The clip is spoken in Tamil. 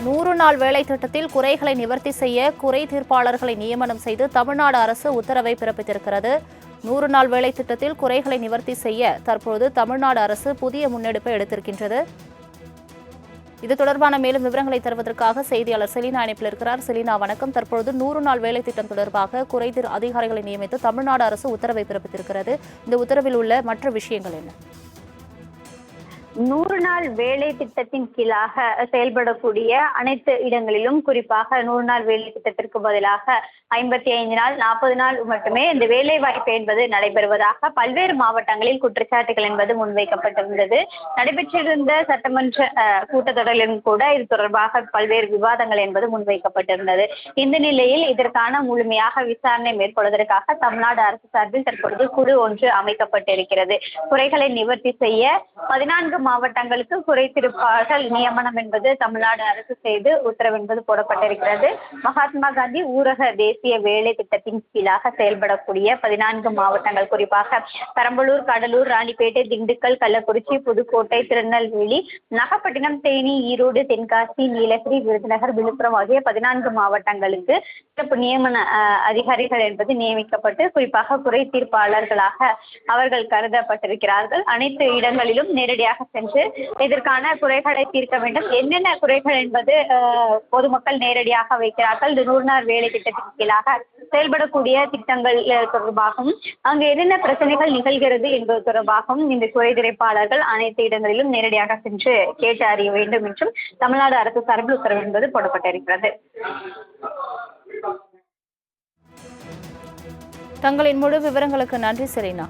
100 நாள் வேலை திட்டத்தில் குறைகளை நிவர்த்தி செய்ய குறை தீர்ப்பாளர்களை நியமனம் செய்து தமிழ்நாடு அரசு உத்தரவை பிறப்பித்திருக்கிறது. 100 நாள் வேலை திட்டத்தில் குறைகளை நிவர்த்தி செய்ய தற்போது தமிழ்நாடு அரசு புதிய முன்னெடுப்பை எடுத்திருக்கின்றது. இது தொடர்பான மேலும் விவரங்களை தருவதற்காக செய்தியாளர் செலினா இணைப்பில் இருக்கிறார். செலினா, வணக்கம். தற்பொழுது 100 நாள் வேலை திட்டம் தொடர்பாக குறைதீர் அதிகாரிகளை நியமித்து தமிழ்நாடு அரசு உத்தரவை பிறப்பித்திருக்கிறது. இந்த உத்தரவில் உள்ள மற்ற விஷயங்கள் என்ன? 100 நாள் வேலை திட்டத்தின் கீழாக செயல்படக்கூடிய அனைத்து இடங்களிலும், குறிப்பாக 100 நாள் வேலை திட்டத்திற்கு பதிலாக 55 நாள் 40 நாள் மட்டுமே இந்த வேலை வாய்ப்பு என்பது நடைபெறுவதாக பல்வேறு மாவட்டங்களில் குற்றச்சாட்டுகள் என்பது முன்வைக்கப்பட்டிருந்தது. நடைபெற்றிருந்த சட்டமன்ற கூட்டத்தொடரிலும் கூட இது தொடர்பாக பல்வேறு விவாதங்கள் என்பது முன்வைக்கப்பட்டிருந்தது. இந்த நிலையில் இதற்கான முழுமையாக விசாரணை மேற்கொள்வதற்காக தமிழ்நாடு அரசு சார்பில் தற்பொழுது குழு ஒன்று அமைக்கப்பட்டிருக்கிறது. குறைகளை நிவர்த்தி செய்ய 14 மாவட்டங்களுக்கு குறைதீர்ப்பாளர்கள் நியமனம் என்பது தமிழ்நாடு அரசு செய்து உத்தரவு என்பது போடப்பட்டிருக்கிறது. மகாத்மா காந்தி ஊரக தேசிய வேலை திட்டத்தின் கீழாக செயல்படக்கூடிய 14 மாவட்டங்கள், குறிப்பாக பெரம்பலூர், கடலூர், ராணிப்பேட்டை, திண்டுக்கல், கள்ளக்குறிச்சி, புதுக்கோட்டை, திருநெல்வேலி, நாகப்பட்டினம், தேனி, ஈரோடு, தென்காசி, நீலகிரி, விருதுநகர், விழுப்புரம் ஆகிய 14 மாவட்டங்களுக்கு சிறப்பு நியமன அதிகாரிகள் என்பது நியமிக்கப்பட்டு குறிப்பாக குறை தீர்ப்பாளர்களாக அவர்கள் கருதப்பட்டிருக்கிறார்கள். அனைத்து இடங்களிலும் நேரடியாக சென்று இதற்கான குறைகளை தீர்க்க வேண்டும். என்னென்ன குறைகள் என்பது பொதுமக்கள் நேரடியாக வைக்கிறார்கள். 100 நாள் வேலை திட்டத்தின் கீழாக செயல்படக்கூடிய திட்டங்கள் தொடர்பாகவும் அங்கு என்னென்ன பிரச்சனைகள் நிகழ்கிறது என்பது தொடர்பாகவும் இந்த குறைதீர்ப்பாளர்கள் அனைத்து இடங்களிலும் நேரடியாக சென்று கேட்டு அறிய வேண்டும் என்றும் தமிழ்நாடு அரசு சார்பில் உத்தரவு என்பது போடப்பட்டிருக்கிறது. தங்களின் முழு விவரங்களுக்கு நன்றி செலினா.